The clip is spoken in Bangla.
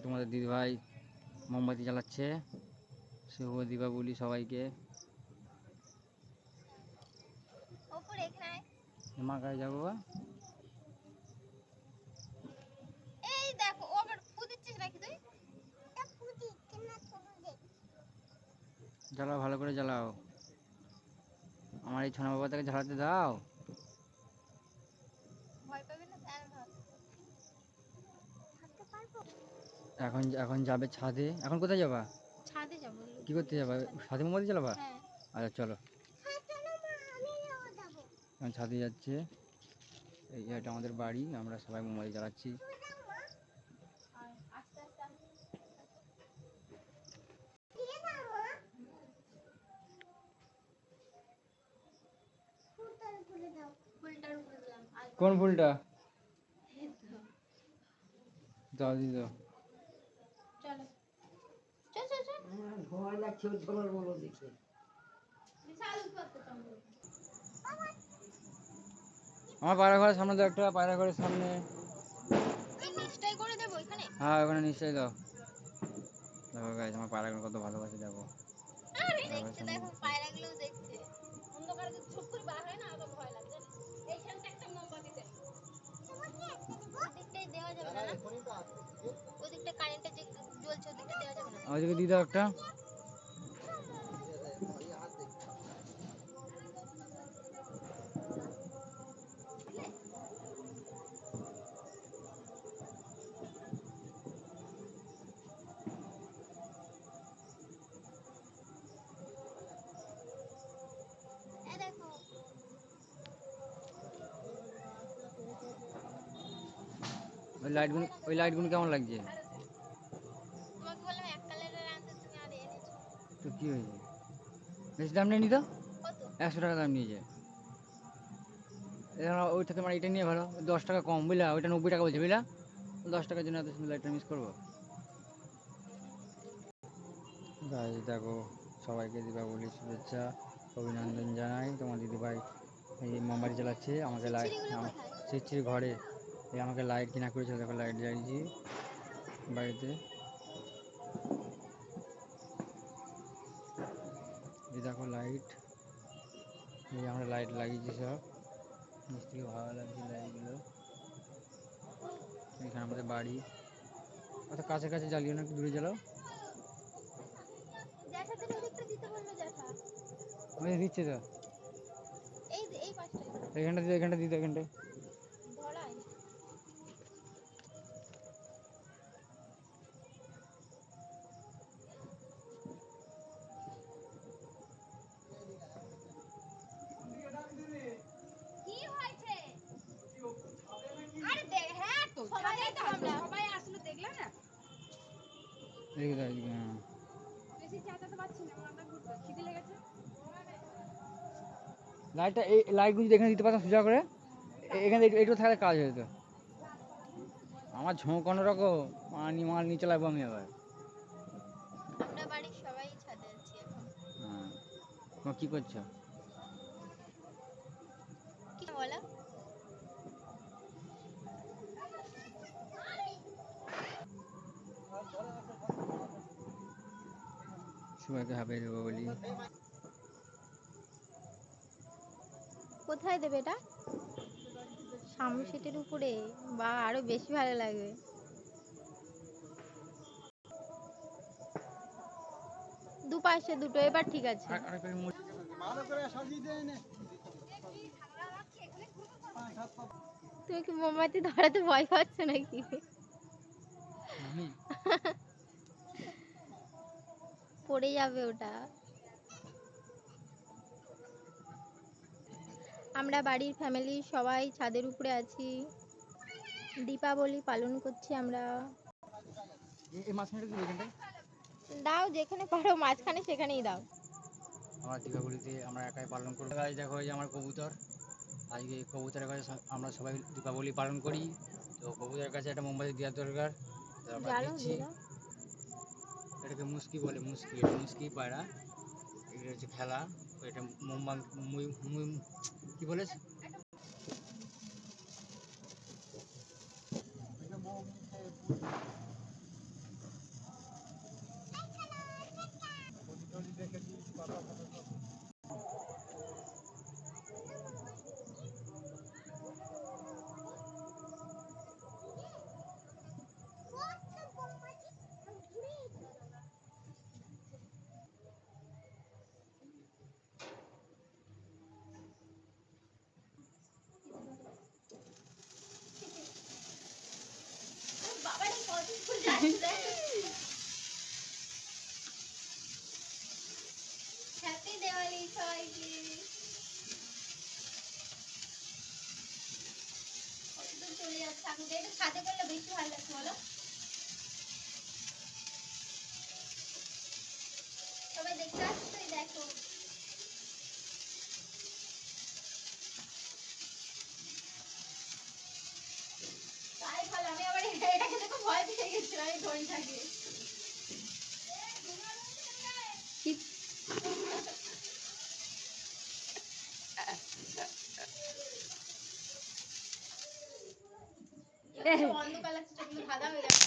তোমাদের দিদিভাই মোমবাতি জ্বালাচ্ছে। শুভ দীপাবলি সবাইকে। মা কাছে যাবো বা জ্বালাও, ভালো করে জ্বালাও। আমার এই ছোনা বাবাটাকে জ্বালাতে দাও। এখন এখন যাবে ছাদে। এখন কোথায় যাবা? ছাদে যাবো। কি করতে যাবা? ছাদে মোমবাতি জ্বালাবা? হ্যাঁ। আচ্ছা চলো। এখন ছাদে যাচ্ছে। এই এটা আমাদের বাড়ি, আমরা সবাই মোমবাতি জ্বালাচ্ছি। কোন ফুলটা? দাও দি দাও। আমার পায়রা ঘরের সামনে দাও একটা, পায়রা ঘরের সামনে। হ্যাঁ ওখানে নিশ্চয়ই দাও। দেখো গাইস আমার পায়রাগুলো কত ভালোবাসে, দেখো। ওদিকে দিয়ে দাও একটা। ওই লাইটগুলো কেমন লাগছে? তো কি হয়েছে? বেশি দাম নেয়নি তো? 100 টাকা দাম নিয়েছে। ওই থেকে মানে এটা নিয়ে ভালো, 10 টাকা কম বুঝলা। ওইটা 90 টাকা বলছে বুঝলা। 10 টাকার জন্য এত সুন্দর লাইটটা মিস করবো? গাইস দেখো, সবাইকে দীপাবলির শুভেচ্ছা অভিনন্দন জানাই। তোমার দিদিভাই এই মোমবাতি জ্বালাচ্ছে। আমাকে লাইট শিরচির ঘরে এই আমাকে লাইট কিনা করেছিল, দেখো লাইট জ্বালিয়েছি বাড়িতে। এই দেখো লাইট, এই আমরা লাইট লাগিয়েছি সব। মিস্ত্রি ভালো লাগছে লাইটগুলো। এখানে আমাদের বাড়ি। অত কাছে কাছে জ্বালিও না, একটু দূরে জ্বালাও। ওই দিচ্ছে তো, এখানটা দিতে, এখানটা দিতে, এখানটায়। এদিকে দাও, এদিকে, হ্যাঁ। লাইটটা এই লাইটগুলো যদি এখানে দিতে পারতাম সোজা করে, এখানে এইটু থাকলে কাজ হতো। আমার ঝোঁক অন্যরকম, মাল নিয়ে চালাবো আমি আবার। হ্যাঁ, তোমার কি করছো? সবাইকে হ্যাপি দীপাবলি। কোথায় দেবে এটা? সামনে সিটের উপরে, বা আরো বেশি ভালো লাগবে। দুপাশে দুটো, এবার ঠিক আছে। তুমি কি মোমবাতি ধরাতে ভয় পাচ্ছ নাকি? পড়ে যাবে ওটা। আমরা বাড়ির ফ্যামিলি সবাই ছাদের উপরে আছি, দীপাবলি পালন করছি আমরা। দাও যেখানে পারো, মাঝখানে সেখানেই দাও। আমার দীপাবলিতে আমরা একাই পালন করবো। দেখো এই যে আমার কবুতর, আজকে কবুতরের কাছে আমরা সবাই দীপাবলি পালন করি। তো কবুতরের কাছে একটা মোমবাতি দেওয়ার দরকার, তো আমরা দিচ্ছি। এটাকে মুস্কি বলে, মুস্কি। এটা মুস্কি পায়রা, এগুলো হচ্ছে খেলা। এটা কি বলে, হ্যাপি দিওয়ালি সবাইকে। কতদূর চলে যাচ্ছে ঠাকুরটা, এটা ছাদে করলে বেশি ভালো লাগছে বলো। সবাই দেখতে আসছো তো, এই দেখো। তাই ভালো, আমি আবার এটাকে দেখো ভয় পেয়ে গেছিলাম এই ঘড়িটাকে। অন্ধকার লাগছে, চোখগুলো সাদা হয়ে গেছে।